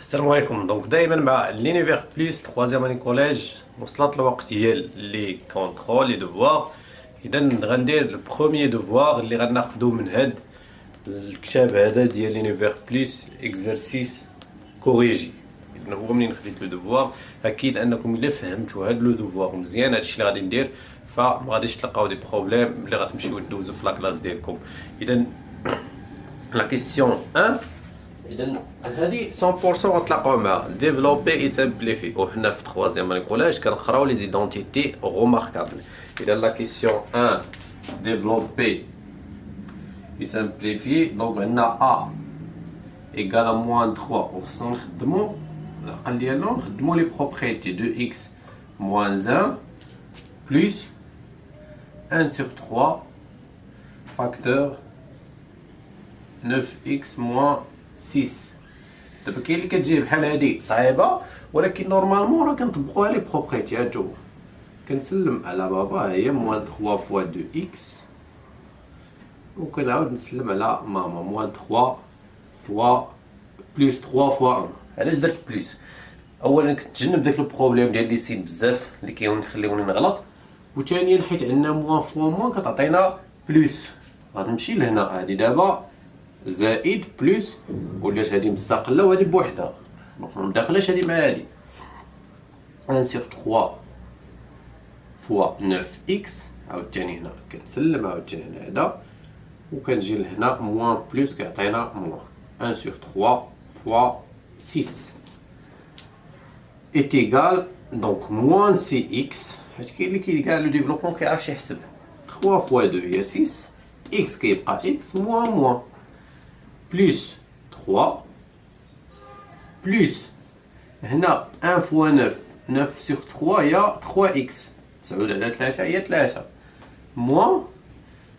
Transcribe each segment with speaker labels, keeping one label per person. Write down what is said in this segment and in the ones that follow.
Speaker 1: السلام عليكم. دونك دائما مع لينيفير بلس 3 اني كوليج وصلت الوقت ديال لي كونترول لي دوفوار. اذا غندير البروميير دوفوار اللي غناخذو من هاد الكتاب هذا ديال لينيفير بلس اكزرسيس كوريجي. اذا هو منين خديت لو دوفوار اكيد انكم الا فهمتوا هاد لو دوفوار مزيان هادشي اللي غادي ندير فما غاديش تلقاو دي بروبليم ملي غتمشيو دوزو في لاكلاس ديالكم. اذا لا كيسيون 1 إذن هذه 100% غتلاقاو معها ديفلوبي اي سامبليفي وحنا في 3 اني كوليج كنقراو لي زيدونتيتي روماركابل. إذا لا كيسيون 1 ديفلوبي اي سامبليفي دونك عندنا ا ايكال موان 3 وخصنا نخدمو العقل ديالنا نخدمو لي بروبريتي دو اكس موان 1 بلس 1 sur 3 فاكتور 9x moins 6. دابا كاين اللي كتجي بحال هادي صعيبه ولكن نورمالمون راه كنطبقوها لي بروبريتي. هانتو كنسلم على بابا هي موان 3 فوا 2 اكس وكنعاود نسلم على ماما موان 3 فوا بلس 3 فوا 1. علاش درت بلس؟ اولا كتجنب داك البروبليم ديال لي سين بزاف اللي كيخليوني نغلط، وثانيا حيت عندنا موان فوا موان كتعطينا بلس. غنمشي لهنا هادي دابا زائد بلس ولات هادي مستقله وهادي بوحدها دونك مداخلاش هادي مع هادي 1 sur 3 فوا 9x عاوتاني هنا كنسلم عاوتاني على هذا وكنجي لهنا موان بلس كيعطينا موان 1 sur 3 فوا 6 est égal دونك موان سي اكس حيت كاين اللي كيلقى لو ديفلوبمون كيعرفش يحسب 3 فوا 2 هي 6 اكس كيبقى اكس موان موان plus 3 plus هنا 1 fois 9 9 sur 3 هي 3x 9 على 3 هي 3 moins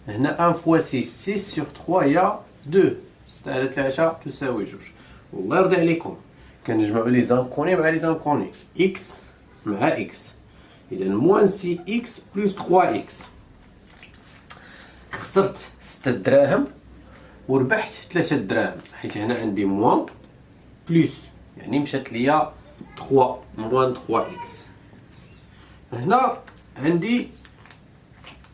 Speaker 1: هنا 1 fois 6 6 sur 3 هي 2 6 على 3 تساوي 2. والله يرضي عليكم كنجمعوا لي زانكوني مع لي زانكوني x مع x. اذا موان سي اكس بلس 3 x خسرت 6 دراهم وربحت 3 دراهم حيت هنا عندي موان بلس يعني مشات ليا 3 موان 3 اكس. هنا عندي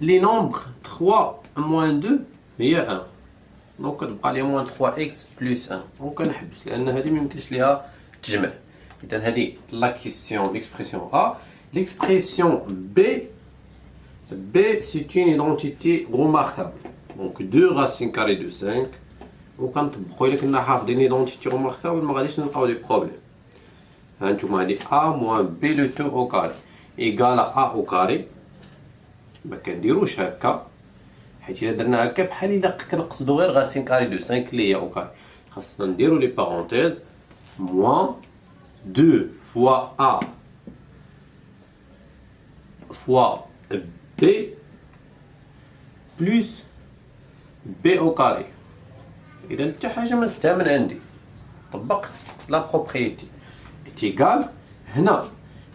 Speaker 1: لي نومبر 3 موان 2 هي 1 دونك كتبقى لي موان 3 اكس بلس 1 وكنحبس لان هذه ما يمكنش ليها تجمع. اذا هذه لا كيسيون ليكسبرسيون ا. ليكسبرسيون b c'est une identité remarquable. Donc 2 racine carrée de 5 وكنطبقوا الا كنا حافظين ايدونتيتي روماركابل ما غاديش نلقاو دي بروبليم. هانتوما هادي ا موان بي لو تو او كاري ايكال ا او كاري. ما كنديروش هكا حيت الا درنا هكا بحال الا كنقصدو غير غاسين كاري دو 5 اللي هي او كاري. خاصنا نديرو لي بارونتيز موان 2 فوا ا فوا بي بلس بي او كاري. اذا حتى حاجه ما زدتها من عندي طبقت لا بروبريتي تيغال. هنا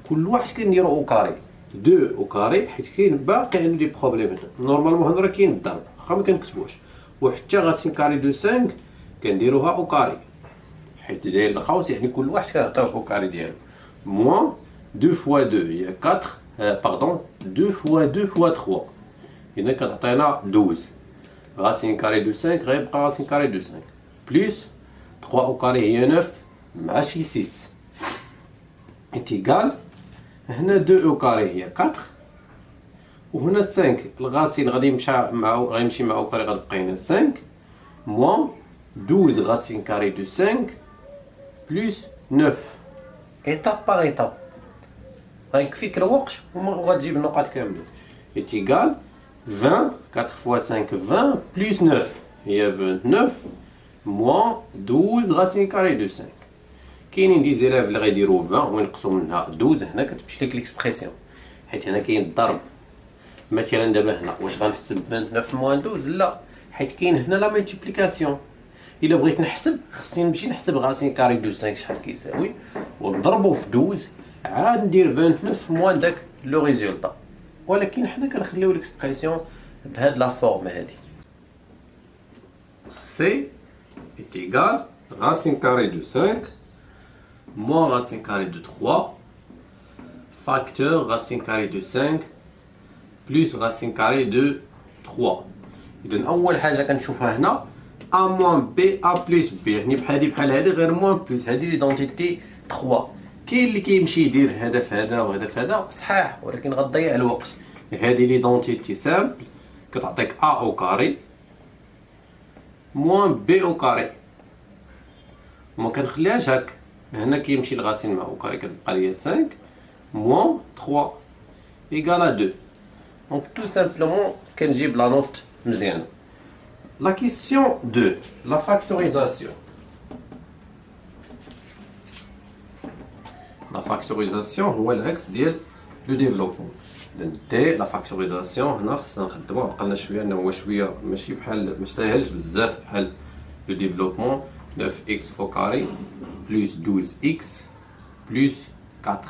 Speaker 1: كل واحد كنديرو او كاري 2 او كاري حيت كاين باقي عنده دي بروبليم. نورمالمون هنا راه كاين الضرب واخا ما كنكتبوش، وحتى غاسين كاري دو 5 كنديروها او كاري حيت داير القوس يعني كل واحد كنعطيوه او كاري ديالو. موان 2 فوا 2 هي 4 باردون 2 فوا 2 فوا 3 هنا كتعطينا 12 racine carrée de 5 غيبقى racine carrée de 5 plus 3 au carré هي 9 مع شي 6 est égal هنا 2 au carré هي 4 وهنا 5 الغاسين غادي غيمشي مع او كاري غتبقى هنا 5 moins 12 racine carrée de 5 plus 9 étape par étape غيكفيك الوقت وغتجيب النقاط كاملين. est égal 20 4 fois 5 20 plus 9 هي 29 moins 12 racine carrée de 5. كاينين دي زيلاف اللي غيديروا 20 وينقصوا منها 12 هنا كتمشي لك ليكسبرسيون حيت هنا كاين الضرب. مثلا دابا هنا واش غنحسب 29 موان 12؟ لا حيت كاين هنا لا ملتيبليكاسيون. الا بغيت نحسب خصني نمشي نحسب راسين كاري دو 5 شحال كيساوي ونضربو في 12 عاد ندير 29 موان داك لو ريزولطا. ولكن حنا كنخليو ليكسبرسيون بهاد لا فورم هادي سي est égal racine carrée de 5 moins racine carrée de 3, facteur racine carrée de 5, plus racine carrée de 3. إذن أول حاجة كنشوفها هنا A moins B A plus B، يعني بحال هادي غير موان بلس، هادي ليدونتيتي 3. كاين اللي كيمشي يدير هدف هذا وهدف هذا صحاح، ولكن غتضيع الوقت. هادي ليدونتيتي سامبل كتعطيك A أو كاري موان B أو كاري، وما كنخليهاش هاك. هنا كيمشي الغاسين مع أو كاري كتبقى ليا 5 موان 3 إيكال 2. دونك تو سامبلومون كنجيب لا نوت مزيانة. La question 2, la factorisation. La factorisation هو العكس ديال لو ديفلوبمون. دي لا فاكتوريزاسيون هنا خصنا نخدمو عقلنا شويه، انه هو شويه ماشي بحال ماشي بزاف بحال لو ديفلوبمون. 9x au carré plus 12x plus 4.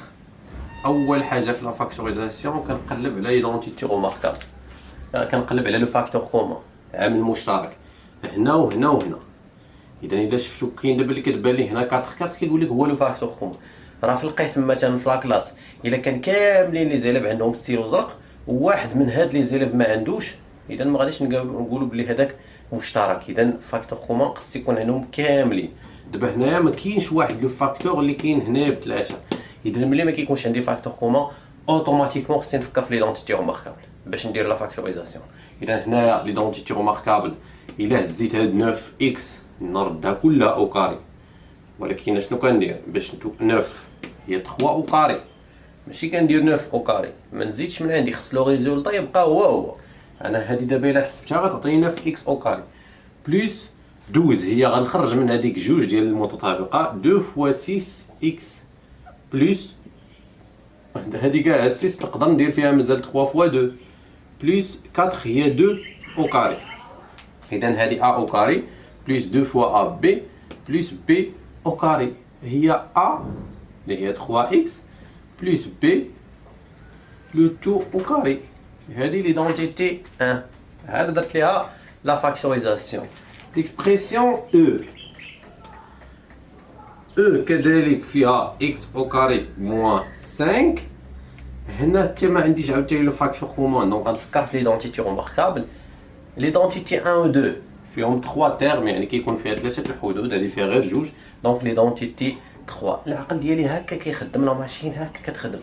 Speaker 1: اول حاجه في لا فاكتوريزاسيون كنقلب على ايدونتيتي روماركابل، كنقلب على لو فاكتور كومون، عامل مشترك هنا وهنا وهنا. اذا شفتو كاين دابا اللي كتبان لي هنا 4 كيقول لك هو لو فاكتور كومون. راه في القسم مثلا في لاكلاس الا كان كاملين لي زيليف عندهم ستيلو زرق وواحد من هاد لي زيليف ما عندوش، اذا ما غاديش نقولوا بلي هذاك مشترك. اذا فاكتور كومون خص يكون عندهم كاملين. دابا هنايا ما كاينش واحد لو فاكتور اللي كاين هنا بثلاثه. اذا ملي ما كيكونش عندي فاكتور كومون اوتوماتيكمون خصني نفكر في ليدونتيتي روماركابل باش ندير لا فاكتوريزاسيون. اذا هنايا ليدونتيتي روماركابل الا هزيت هاد 9 اكس نردها كلها او كاري، ولكن شنو كندير باش 9 هي 3 او كاري، ماشي كندير 9 او كاري ما نزيدش من عندي، خص لو ريزولطا يبقى هو. انا هادي دابا الا حسبتها غتعطيني 9 اكس او كاري بلس 12 هي غنخرج من هذيك جوج ديال المتطابقه 2 فوا 6 اكس بلس هادي كاع هاد 6 نقدر ندير فيها مازال 3 فوا 2 بلس 4 هي 2 او كاري. اذا هادي ا او كاري بلس 2 فوا ا بي بلس بي او كاري هي ا اللي هي 3 اكس بلس بي لو 2 او كاري. هادي ليدونتيتي 1 عاد درت ليها لا فاكتوريزاسيون. ليكسبريسيون او كذلك فيها اكس او كاري موان 5. هنا حتى ما عنديش عاوتاني لو فاكتور كومون، دونك غنفكر في ليدونتيتي روماركابل. ليدونتيتي 1 و 2 فيهم 3 تيرم، يعني كيكون فيها 3 الحدود، هذه فيها غير جوج، دونك ليدونتيتي 3. العقل ديالي هكا كيخدم، لا ماشين هكا كتخدم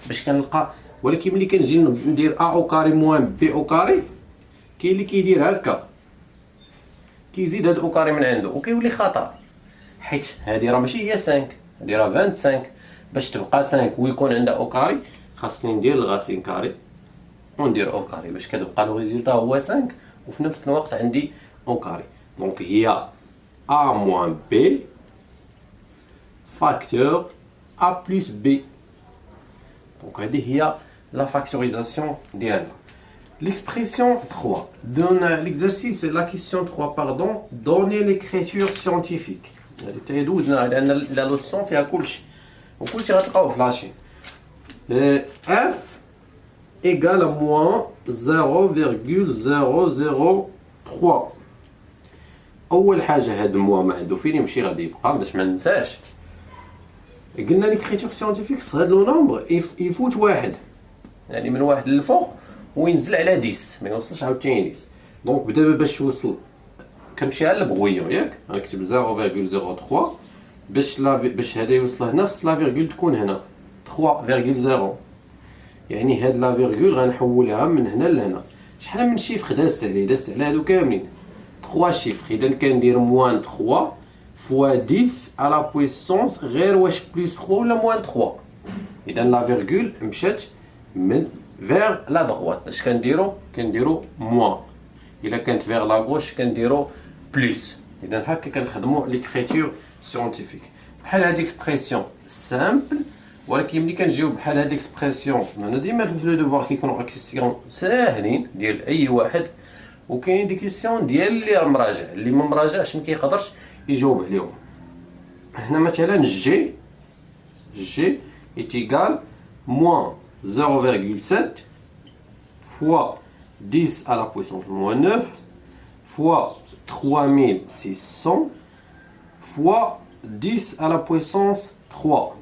Speaker 1: باش كنلقى. ولكن ملي كنجي ندير ا او كاري موان بي او كاري كاين اللي كيدير هكا كيزيد هاد او كاري من عنده وكيولي خطا، حيت هادي راه ماشي هي 5، هادي راه 25. باش تبقى 5 ويكون عندها او كاري خاصني ندير الغاسين كاري وندير او كاري باش كتبقى لو ريزولطا هو 5 وفي نفس الوقت عندي او كاري. دونك هي ا موان بي فاكتور ا بلس بي. دونك هذه هي la factorisation ديالنا. L'expression 3 donne l'exercice, la question 3 pardon, donner l'écriture scientifique. هذه تيدوزنا لان لا لوسون فيها كلشي وكلشي غتلقاوه في لاشين. f égale à moins 0,003. اول حاجه هاد الموا ما عنده فين يمشي غادي يبقى باش ما ننساش. قلنا ليكريتور سيونتيفيك هاد لو نومبر يفوت واحد، يعني من واحد للفوق وينزل على 10 ما يوصلش عاوتاني 10. دونك دابا باش توصل كنمشي على البغويون ياك غنكتب 0,03 باش هذا يوصل هنا خص لا فيرغول تكون هنا 3,0. يعني هاد لا فيرغول غنحولها من هنا لهنا. شحال من شيفر دازت عليه؟ دازت على هادو كاملين 3 شيفر. اذا كندير موان 3 فوا 10 على بويسونس غير واش بلس 3 ولا موان 3. اذا لا فيرغول مشات من vers la droite. اش كنديرو موان. الا كانت vers la gauche كنديرو بلس. اذا هكا كنخدموا ليكريتور سيونتيفيك. بحال هاد اكسبرسيون سامبل، ولكن ملي كنجيو بحال هاد اكسبرسيون انا ديما في لو دوفوار كيكونوا اكسبرسيون ساهلين ديال اي واحد، وكاين دي كيسيون ديال اللي مراجع اللي ما مراجعش ما كيقدرش يجاوب عليهم. هنا مثلا جي ايتيغال موان 0,7 fois 10 à la puissance moins 9 fois 3600 fois 10 à la puissance 3.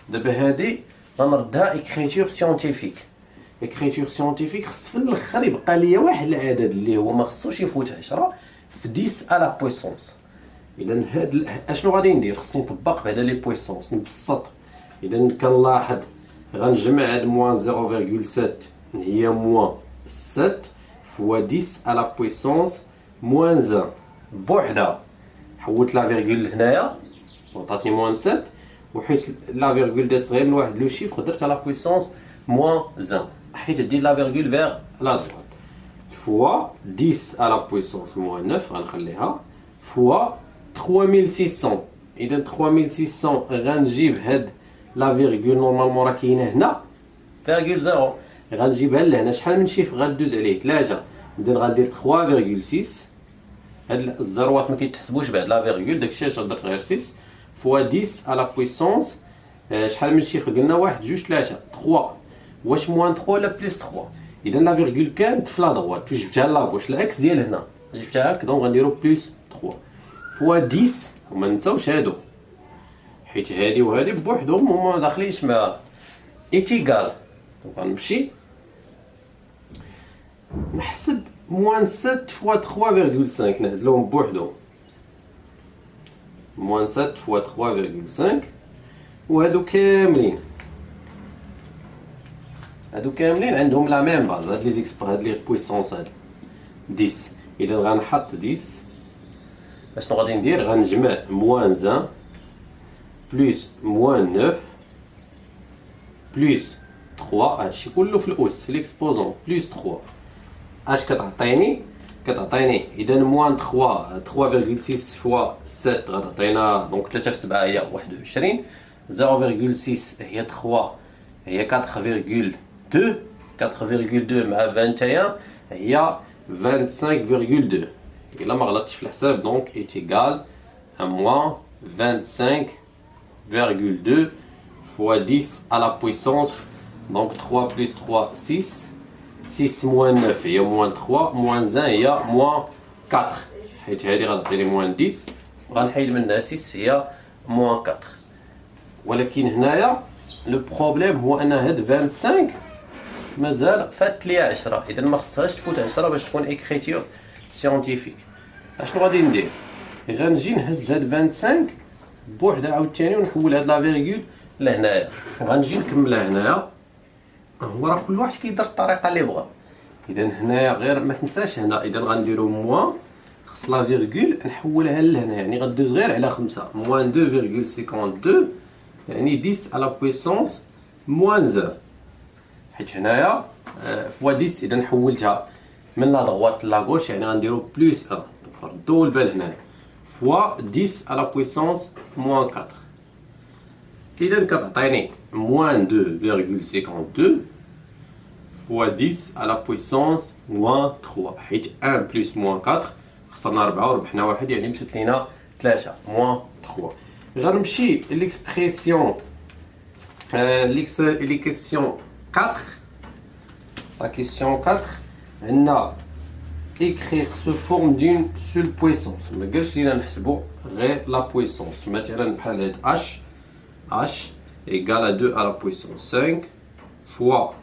Speaker 1: دابا هادي غنردها إكريتور سيونتيفيك. إكريتور سيونتيفيك خص في الآخر يبقى ليا واحد العدد اللي هو ما خصوش يفوت 10 في 10 على بويسونس. إذا هاد أشنو غادي ندير؟ خصني نطبق بعدا لي بويسونس نبسط. إذا كنلاحظ غنجمع هاد موان 0.7 هي موان 7 فوا 10 على بويسونس موان 1 بوحدها. حولت لا فيرغول لهنايا وعطاتني موان 7 وحيت لا فيرغول دازت غير لواحد لو شيفر درت على بويسونس موان 1 حيت دير لا فيرغول فيغ لا droite فوا 10 على بويسونس موان 9 غنخليها فوا 3600. إذا 3600 غنجيب هاد لا فيرغول نورمالمون راه كاينه هنا فيرغول 0 غنجيبها لهنا. شحال من شيفر غدوز عليه 3 إذا غندير 3.6. هاد الزيروات ما كيتحسبوش بعد لا فيرغول داكشي علاش درت غير 6 فوا 10 على بويسونس شحال من شيفر قلنا 1 2 3 3 واش موان 3 ولا بلس 3. اذا لا فيرغول كانت في لا دروات جبتها لاغوش الاكس ديال هنا جبتها هكا دونك غنديرو بلس 3 فوا 10 وما نساوش هادو حيت هادي وهادي بوحدهم هما داخلينش مع ايتيغال. دونك غنمشي نحسب موان 7 فوا 3.5 نهزلهم بوحدهم موان 7 فوا 3.5 وهادو كاملين عندهم لا ميم باز. هاد لي زيكسبر هاد لي بويسونس هاد 10. اذا غنحط 10 اشنو غادي ندير؟ غنجمع موان 1 بلس موان 9 بلس 3 هادشي كله في الاس في ليكسبوزون بلس 3 اش كتعطيني اذا موان 3.6 فوا 7 غتعطينا دونك 3 في 7 هي 21. 0.6 هي 3 هي 4.2 مع 21 هي 25.2. الا ما غلطتش في الحساب دونك ايتيغال ا موان 25.2 فوا 10 على بويسونس دونك 3 بلس 3 6 6 موان 9 هي موان 3 موان 1 هي موان 4 حيت هادي غتعطيني موان 10 وغنحيد منها 6 هي موان 4. ولكن هنايا لو بروبليم هو ان هاد 25 مازال فات ليا 10 اذا ما خصهاش تفوت 10 باش تكون اكريتور سيونتيفيك. اشنو غادي ندير؟ غنجي نهز هاد 25 بوحدها عاوتاني ونحول هاد لا فيرغول لهنايا وغنجي نكملها هنايا. هو راه كل واحد كيدير الطريقه اللي بغا. اذا هنايا غير ما تنساش هنا اذا غنديرو موان خص لا فيرغول نحولها لهنا يعني غدوز غير على 5 موان 2.52 يعني 10 على بويسونس موان 1 حيت هنايا فوا 10 اذا حولتها من لا دغوات لا غوش يعني غنديرو بلس 1 ردو البال هنا فوا 10 على بويسونس موان 4 اذا كتعطيني موان 2.52 فوا 10 على بويسونس موان 3 حيت 1 بلس موان 4 خسرنا 4 وربحنا 1 يعني مشات لينا 3 موان 3. غنمشي ليكسبرسيون لي كيسيون 4. La question 4 عندنا écrire sous forme d'une seule puissance. ما قالش لينا نحسبوا غير لا بويسونس. مثلا بحال هاد h égale à 2 à la puissance 5 fois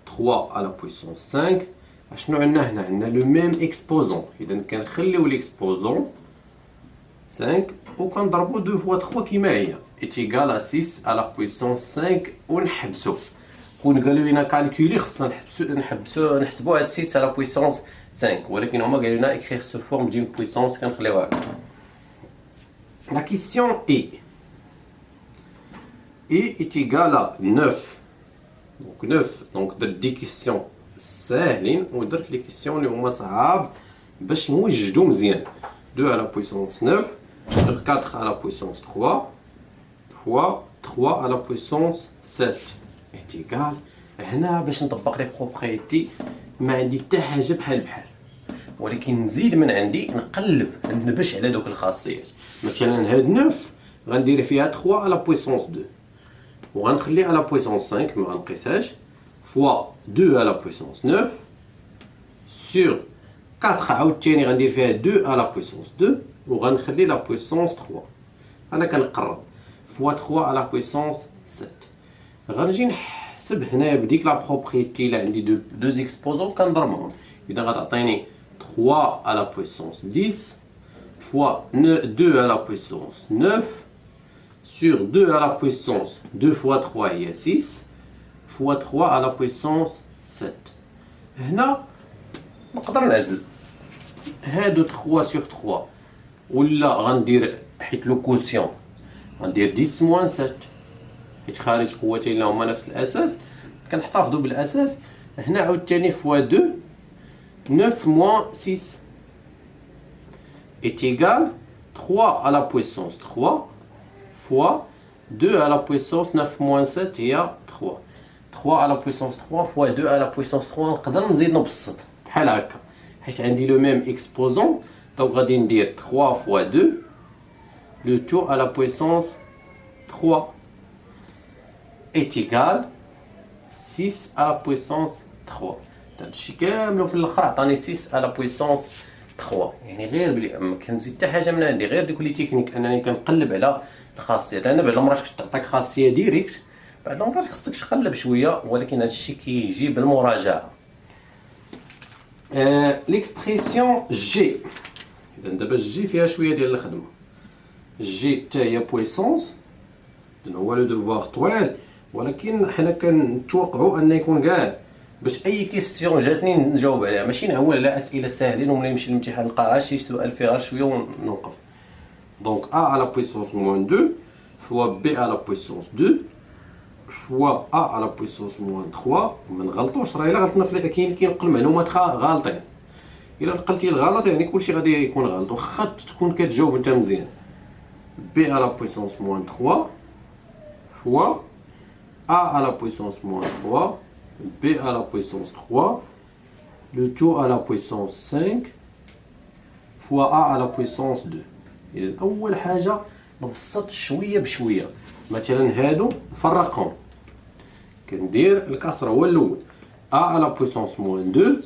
Speaker 1: 3 à la puissance 5. اشنو عندنا هنا؟ عندنا لو ميم اكسبوزون. اذا كنخليو ليكسبوزون 5 وكنضربو 2 fois 3 كيما هي égal à 6 à la puissance 5 ونحبسو. كون قالوا لنا كالكولي خصنا نحسبوا هاد 6 على بويسونس 5 ولكن هما قالوا لنا écrire sous forme d'une puissance كنخليوها هكا. La question est égal à 9. Donc 9 donc درت دي كيسيون ساهلين ودرت لي كيسيون اللي هما صعاب باش نوجدو مزيان. 2 على بويسونس 9 sur 4 à la puissance 3 fois 3 à la puissance 7 est égal. هنا باش نطبق لي بروبريتي ما عندي حتى حاجه بحال ولكن نزيد من عندي نقلب نبش على دوك الخاصيات. مثلا هاد 9 غندير فيها 3 على بويسونس 2 وغنخلي على بويسونس 5 ما غنقيسهاش فوا 2 على بويسونس 9 sur 4 عاوتاني غندير فيها 2 على بويسونس 2 وغنخلي لا بويسونس 3. انا كنقرب fois 3 à la puissance 7. غنجي نحسب هنا بديك لا بروبريتي اللي عندي deux exposants كنضربهم. إذا غتعطيني 3 à la puissance 10 fois 2 à la puissance 9 sur 2 à la puissance 2 fois 3 هي 6 fois 3 à la puissance 7. هنا نقدر نعزل هادو 3 sur 3 ولا غندير حيت لو كوسيون غندير 10 موان 7 حيت خارج قوتين اللي هما نفس الاساس كنحتفظوا بالاساس. هنا عاوتاني فوا 2 9 moins 6 est égal 3 à la puissance 3 fois 2 à la puissance 9 moins 7 هي 3. 3 à la puissance 3 fois 2 à la puissance 3 نقدر نزيد نبسط بحال هكا حيت عندي لو ميم اكسبوزون. دونك غادي ندير 3 fois 2 le tout à la puissance 3 est égal 6 à la puissance 3. هادشي كامل في الاخر عطاني 6 à la puissance 3. يعني غير بلي ما كنزيد حتى حاجه من عندي غير ديك لي تكنيك انني كنقلب على الخاصيات. انا بعض المرات كتعطيك خاصيه ديريكت بعض المرات خصك تقلب شويه ولكن هادشي كيجي بالمراجعه. ليكسبريسيون جي. اذا دابا جي فيها شويه ديال الخدمه. جي حتى هي بويسونس هو لو دوفوار طويل ولكن حنا كنتوقعوا ان يكون كاع باش اي كيستيون جاتني نجاوب عليها ماشي نعول على اسئله ساهلين وملي نمشي للامتحان نلقى شي سؤال فيها شويه ونوقف. دونك a à la puissance moins 2 fois b à la puissance 2 fois a à la puissance moins 3. ما نغلطوش راه الا غلطنا في كينقل معلومات غالطين. الا نقلتي الغلط يعني كلشي غادي يكون غلط واخا تكون كتجاوب انت مزيان. b à la puissance moins 3 fois a à la puissance moins 3 b à la puissance 3 le tout à la puissance 5 fois a à la puissance 2. إذا أول حاجة نبسط شوية بشوية. مثلا هادو نفرقهم كندير الكسر هو الأول a à la puissance moins 2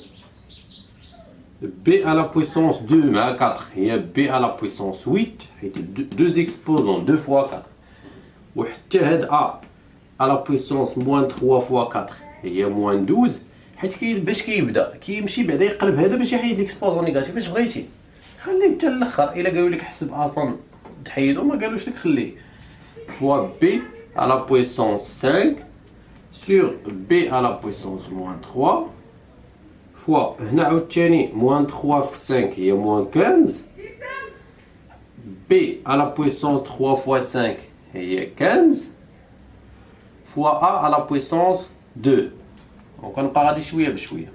Speaker 1: b à la puissance 2 مع 4 هي b à la puissance 8 حيت 2 exposants 2 fois 4 وحتى هاد a à la puissance moins 3 fois 4 هي moins 12 حيت باش كيبدا كيمشي بعدا يقلب هذا باش يحيد ليكسبوزون نيجاتيف. اش بغيتي خليه حتى الاخر الا قالوا لك حسب اصلا تحيدو ما قالوش لك خليه فوا بي à la puissance 5 sur b à la puissance moins 3 فوا هنا عاوتاني moins 3 في 5 هي moins 15 b à la puissance 3 fois 5 هي 15 fois a à la puissance 2. وكنبقى غادي شويه بشويه.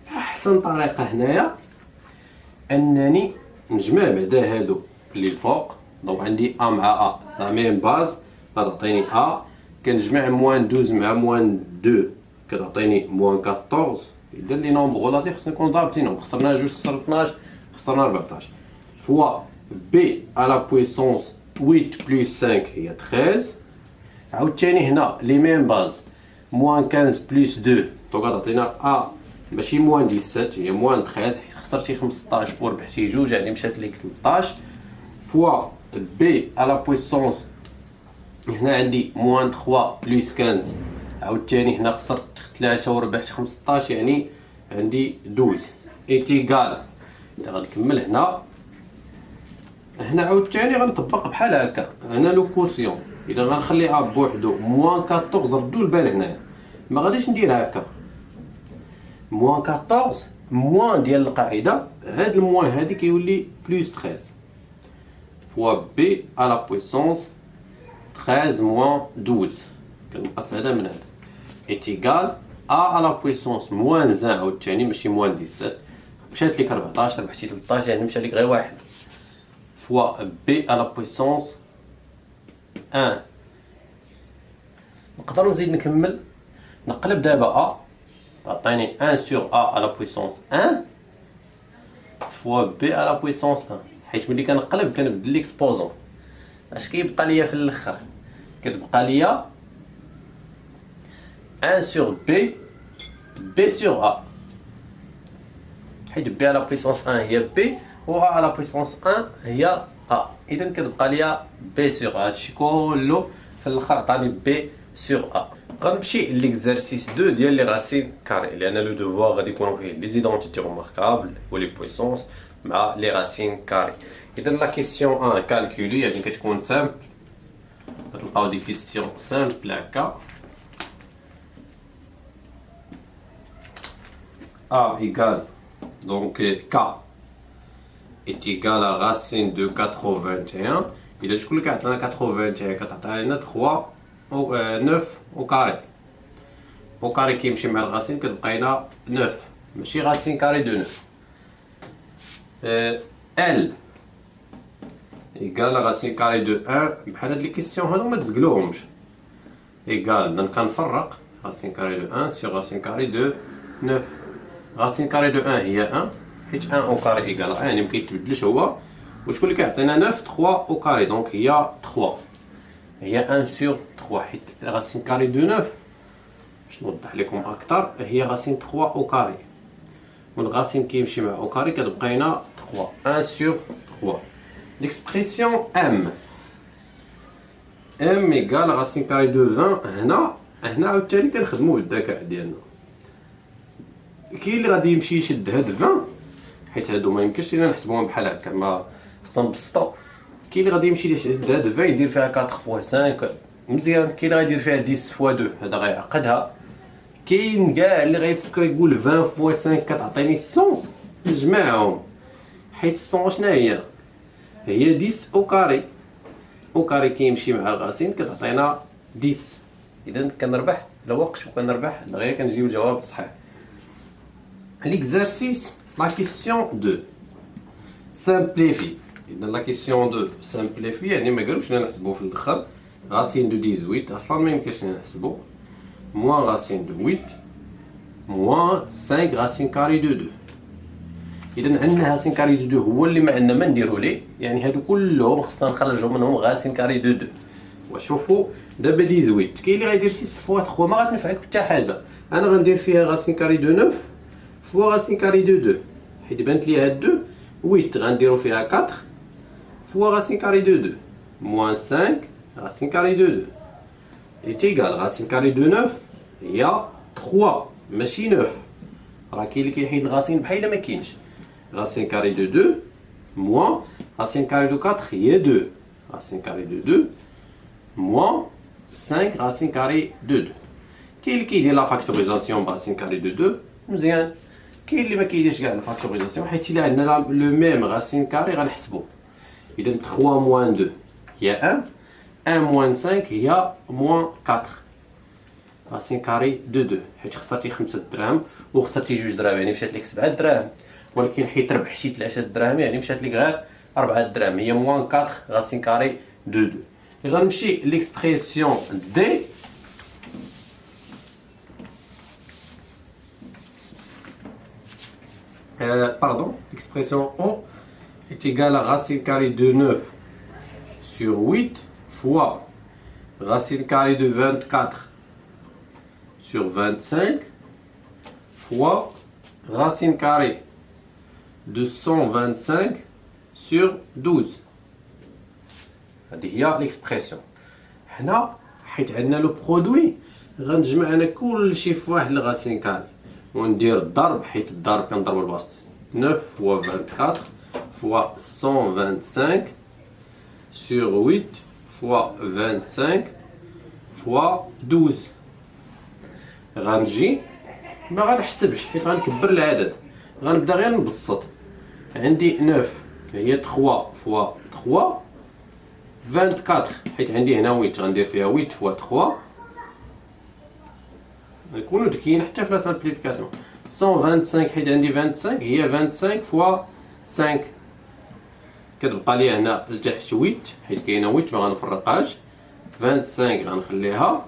Speaker 1: احسن طريقه هنايا انني نجمع بعدا هادو اللي الفوق. دونك عندي ا مع ا لا ميم باز غتعطيني ا كنجمع موان 12 مع موان 2 كتعطيني موان 14. اذا لي نومبر غولاتيف خصنا نكونوا ضابطينهم. خسرنا 2 خسرنا 12 خسرنا 14 فوا بي à la puissance 8 plus 5 هي 13. عاوتاني هنا لي ميم باز موان 15 بلس 2 دونك غتعطينا ا ماشي موان 17 هي موان 13 خسرتي 15 وربحتي جوج يعني مشات ليك 13 فوا بي à la puissance هنا عندي موان 3 بلس 15 عاوتاني هنا خسرت 3 وربحت 15 يعني عندي 12 ايتيغال. غنكمل هنا عاوتاني غنطبق بحال هكا. هنا لو كوسيون اذا غنخلي ا بوحدو موان 14 ردوا البال هنايا ما غاديش ندير هكا موان 14 موان ديال القاعده هاد الموان هادي كيولي بلس 13 فوا بي à la puissance 13 moins 12 كنقص هذا من هذا ايتيغال a à la puissance moins 1 عاوتاني ماشي موان 17 مشات لك 14 ربحتي 13 يعني مشى لك غير واحد فوا بي à la puissance 1. نقدر نزيد نكمل نقلب دابا ا تعطيني 1 sur a à la puissance 1 fois b à la puissance 1 حيت ملي كنقلب كنبدل ليكسبوزون اش كيبقى ليا في الاخر كتبقى ليا 1 sur b sur a حيت b à la puissance 1 هي b و a à la puissance 1 هي a. اذا كتبقى ليا b sur a. هادشي كله في الاخر عطاني بي سور ا. غنمشي ليكزارسيس 2 ديال لي راسين كاري لان لو دوفوار غادي يكونوا فيه لي زيدونتيتي روماركابل ولي بويسونس مع لي راسين كاري. اذا لا كيسيون 1 كالكولي يعني كتكون سامبل، غتلقاو دي كيسيون سامبل هكا. A égale donc K est égal à racine de 81. إذا شكون اللي كيعطينا 81 كتعطينا لنا 3 أو 9 أو كاري. أو كاري كيمشي مع الغاسين كتبقى لنا 9 ماشي راسين كاري دو 9. L égal à racine carré de 1 بحال هاد لي كيسيون هادو متزقلوهمش. égal donc كنفرق racine carré de 1 sur racine carré de 9. racine carré de 1 هي 1 حيت 1 au carré égale 1 يعني مكيتبدلش هو. وشكون اللي كيعطينا 9 3 au carré دونك هي 3 هي 1 sur 3 حيت racine carré de 9 باش نوضح لكم اكثر هي racine 3 au carré والغاسين كيمشي مع au carré كتبقى لنا 3 1 sur 3. l'expression m m égale racine carré de 20. هنا عاوتاني كنخدمو بالذكاء ديالنا. كاين اللي غادي يمشي يشد هاد 20 حيت هادو ما يمكنش لينا نحسبوهم بحال هكا ما خصنا نبسطو. كاين اللي غادي يمشي يشد هاد 20 يدير فيها 4 فوا 5 مزيان. كاين اللي غيدير فيها 10 فوا 2 هذا غيعقدها. كاين كاع اللي غيفكر يقول 20 فوا 5 كتعطيني 100 نجمعهم حيت 100 شنو هي 10 او كاري. او كاري كيمشي مع الغاسين كتعطينا 10. اذا كنربح الوقت وكنربح دغيا كنجيب الجواب صحيح. l'exercice la question 2 simplifie. إذا la question 2 simplifie يعني ما قالوش لنا نحسبو في الاخر racine de 18 اصلا ما يمكنش لنا نحسبو moins racine de 8 moins 5 racine carré de 2. اذا عندنا racine carré de 2 هو اللي ما عندنا ما نديرو ليه يعني هادو كلهم خصنا نخرجو منهم racine carré de 2. وشوفوا دابا 18 كاين اللي غيدير 6 فوا 3 ما غتنفعك حتى حاجه. انا غندير فيها racine carré de 9 فوا racine carré de 2 حيت بانت لي هاد 2 8 غنديرو فيها 4 فوا racine carré de 2 moins 5 racine carré de 2 est égal racine carré de 9 هي 3 ماشي 9. راه كاين اللي كيحيد الغاسين بحال ما كاينش. racine carré de 2 moins racine carré de 4 هي 2 racine carré de 2 moins 5 racine carré de 2. كاين اللي كيدير لا فاكتوريزاسيون براسين كاري دو 2 مزيان. كاين اللي ما كيديرش كاع لا فاكتوريزاسيون حيت الا عندنا لو ميم راسين كاري غنحسبو. اذا 3 موان 2 هي 1 1 موان 5 هي موان 4 راسين كاري دو 2 حيت خسرتي 5 دراهم وخسرتي 2 دراهم يعني مشات لك 7 دراهم. ولكن حيت ربحتي 3 دراهم يعني مشات لك غير 4 دراهم هي موان 4 راسين كاري دو 2. غنمشي ليكسبريسيون دي pardon, l'expression O est égale à racine carrée de 9 sur 8 fois racine carrée de 24 sur 25 fois racine carrée de 125 sur 12. هذه هي l'expression. حنا حيت عندنا لو برودوي غنجمع انا كلشي في واحد الغاسين كاري وندير الضرب حيت الضرب كنضرب البسط 9 فوا 24 فوا 125 sur 8 فوا 25 فوا 12. غنجي ما غنحسبش حيت غنكبر العدد غنبدا غير نبسط. عندي 9 هي 3 فوا 3 24 حيت عندي هنا 8 غندير فيها 8 فوا 3 نكونو ذكيين حتى في لا سامبليفيكاسيون. 125 حيت عندي 25 هي 25 فوا 5 كتبقى لي هنا لتحت 8 حيت كاينه 8 ما غنفرقهاش 25 غنخليها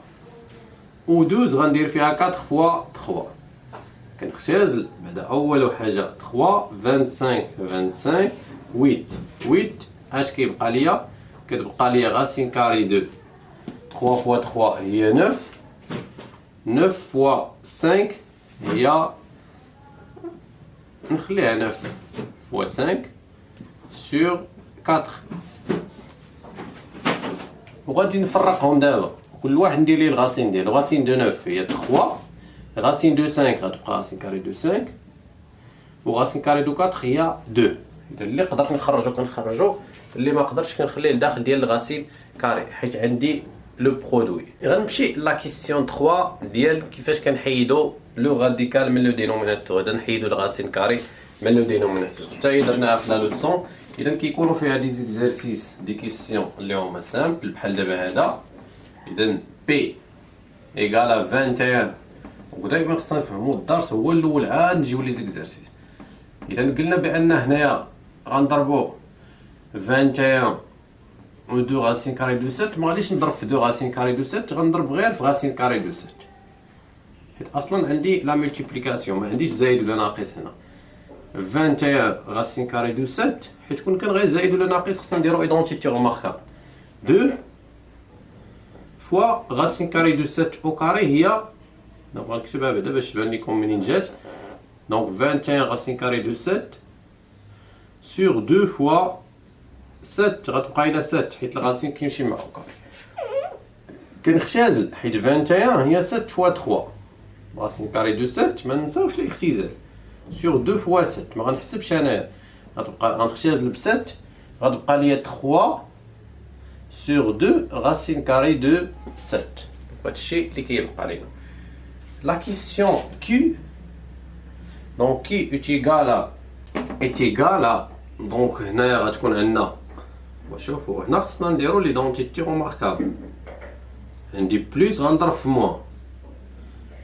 Speaker 1: و 12 غندير فيها 4 فوا 3 كنختزل بعدا اول حاجه 3 25 25 8 8 اش كيبقى ليا كتبقى ليا راسين كاري دو 3 فوا 3 هي 9 9 فوا 5 هي نخليها 9 فوا 5 sur 4 و وغادي نفرقهم دابا، كل واحد ندير ليه الغاسين ديالو. غاسين دو 9 هي 3، غاسين دو 5 غتبقى غاسين كاري دو 5، وغاسين كاري دو 4 هي 2. اذا اللي قدرت نخرجو كنخرجو، اللي ما قدرتش كنخليه لداخل ديال الغاسين كاري حيت عندي لو برودوي. غنمشي لا كيسيون 3 ديال كيفاش كنحيدو لو راديكال من لو دينوميناتور. اذا نحيدو الغاسين كاري من لو دينوميناتور حتى هي درناها في لا لوسون. اذا كيكونوا فيها دي زيكزارسيس دي كيسيون اللي هما سامبل بحال دابا هذا. اذا بي ايكال 21، ودائما خصنا نفهموا الدرس هو الاول عاد نجيو لي زيكزارسيس. اذا قلنا بان هنايا غنضربو 21 و 2 غاسين كاري دو 7. ما غاديش نضرب في 2 غاسين كاري دو 7، غنضرب غير في غاسين كاري دو 7 حيت اصلا عندي لا ملتيبليكاسيون، ما عنديش زايد ولا ناقص هنا. 21 غاسين كاري دو 7 حيت كون كان غير زايد ولا ناقص خصنا نديرو ايدونتيتي روماركابل. 2 فوا غاسين كاري دو 7 او كاري هي، دونك غنكتبها بعدا باش تبان لكم منين جات. دونك 21 غاسين كاري دو 7 sur 2 fois 7 غتبقى لنا 7 حيت الغاسين كيمشي مع كاري. كنختزل حيت 21 هي 7 fois 3 غاسين كاري دو 7. ما ننساوش الاختزال sur 2 fois 7. ما غنحسبش انايا، غتبقى غنختزل ب 7 غتبقى ليا 3 sur 2 غاسين كاري دو 7. هادشي اللي كيبقى لينا. لا كيسيون كي دونك كي est égal à دونك هنايا غتكون عندنا، وشوفوا هنا خصنا نديرو ليدونتيتي روماركابل. عندي بلوس غنضرب في موان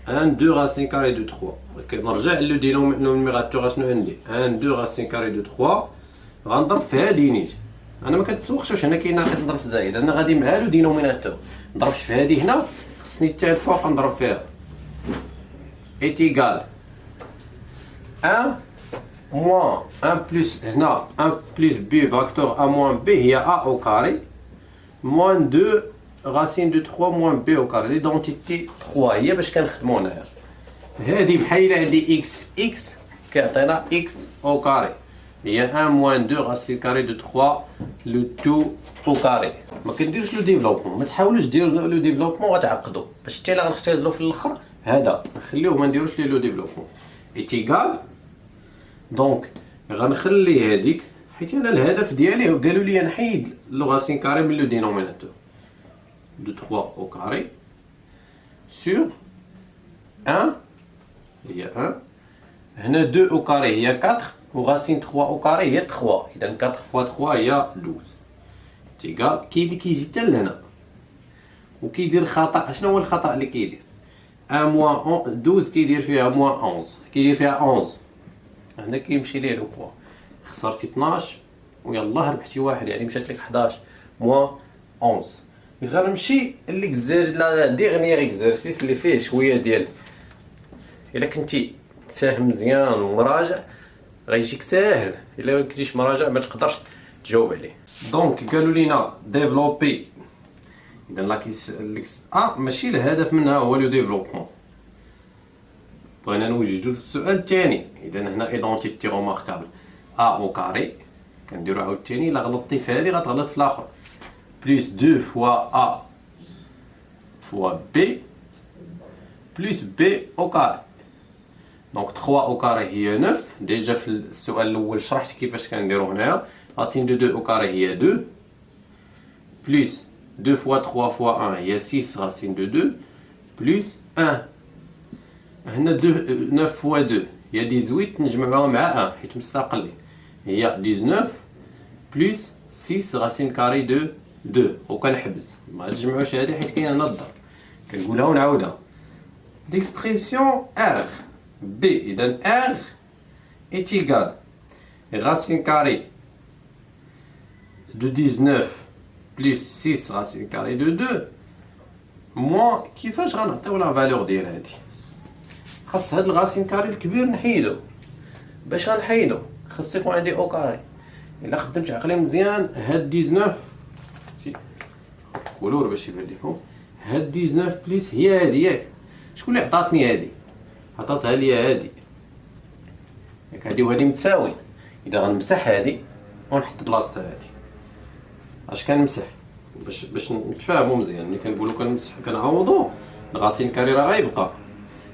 Speaker 1: 1 2 غاسين كاري دو 3. كنرجع لو دينوميناتور اشنو عندي 1 2 غاسين كاري دو 3 غنضرب في هادي نيت. انا ما كنتسوقش واش هنا كاين ناقص نضرب في زايد، انا غادي مع لو دينوميناتور نضربش في هادي هنا، خصني حتى الفوق نضرب فيها. est égal 1 moins 1 plus هنا 1 plus b facteur a moins b هي a au carré moins 2 racine de 3 moins b au carré. ليدونتيتي 3 هي باش كنخدمو هنايا. هادي بحال عندي x في x كيعطينا x au carré هي 1 moins 2 racine carré de 3 le tout au carré. ما كنديرش لو ديفلوبمون، ما تحاولوش ديروا لو ديفلوبمون غتعقدوا باش حتى الا غنختزلوا في الاخر هذا نخليوه ما نديروش ليه لو ديفلوبمون. ايتيغال دونك غنخلي هذيك حيت انا الهدف ديالي قالوا لي نحيد لو غاسين كاري من لو دينوميناتور دو 3 او كاري سور 1 هي 1 هنا 2 او كاري هي 4 وغاسين 3 او كاري هي 3. اذا 4 فوا 3 هي 12 تيغال كيجي حتى لهنا وكيدير خطا. شنو هو الخطا اللي كيدير 1 موان 12 كيدير فيها موان 11 كيدير فيها 11 هنا كيمشي ليه لو بوا خسرتي 12 ويلاه ربحتي واحد يعني مشات لك 11 موان 11. غنمشي لا ديغنيير اكزرسيس اللي فيه شويه ديال الا كنتي فاهم مزيان ومراجع غيجيك ساهل، الا ما كنتيش مراجع ما تقدرش تجاوب عليه. دونك قالوا لينا ديفلوبي، اذا لا ماشي الهدف منها هو لو ديفلوبمون. بغينا نوجدو السؤال الثاني. اذا هنا ايدونتيتي روماركابل ا او كاري كنديرو عاوتاني الا غلطتي في هذه غتغلط في الاخر بلس 2 فوا ا فوا بي بلس بي او كاري. دونك 3 او كاري هي 9. ديجا في السؤال الاول شرحت كيفاش كنديرو هنايا. راسين دو 2 او كاري هي 2 بلس 2 فوا 3 فوا 1 هي 6 راسين دو 2 بلس 1. هنا 9 فوا 2 هي 18 نجمعوها مع 1 حيت مستقلين هي 19 بلس 6 راسين كاري دو 2 وكنحبس ما نجمعوش هادي حيت كاين هنا الضرب كنقولها ونعاودها. ليكسبريسيون ار بي اذا ار est égal racine carrée de 19 plus 6 racine carrée de 2 moins كيفاش غنعطيو لا فالور ديال هادي. خاص هاد الغاسين كاري الكبير نحيدو. باش غنحيدو خاص يكون عندي او كاري. الا خدمت عقلي مزيان هاد 19 كولور باش يبان لكم هاد 19 بليس هي هادي ياك. شكون اللي عطاتني هادي؟ عطاتها ليا هادي ياك. هادي وهادي متساويين. اذا غنمسح هادي ونحط بلاصتها هادي اش كنمسح باش نتفاهموا مزيان. ملي كنقولوا كنمسح كنعوضوا الغاسين كاري راه غيبقى،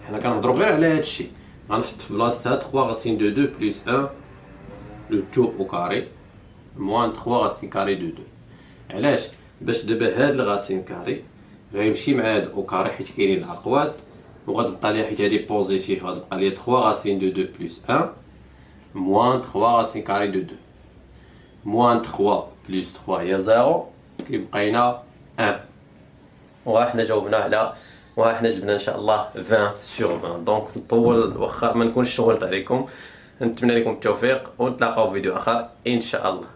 Speaker 1: حنا كنهضروا غير على هذا الشيء. غنحط في بلاصتها 3 غاسين دو 2 بلس 1 لو تو او كاري موان 3 غاسين كاري دو 2. علاش؟ باش دابا هاد الغاسين كاري غيمشي مع هاد او كاري حيت كاينين العقواز، وغتبقى ليا حيت هادي بوزيتيف غتبقى ليا 3 غاسين دو 2 بلس 1 موان 3 غاسين كاري دو 2. موان 3 بلس 3 هي 0، كيبقى لنا 1. وها حنا جاوبنا على، وها حنا جبنا ان شاء الله 20 سور 20. دونك نطول واخا ما نكونش شغلت عليكم. نتمنى لكم التوفيق ونتلاقاو في فيديو اخر ان شاء الله.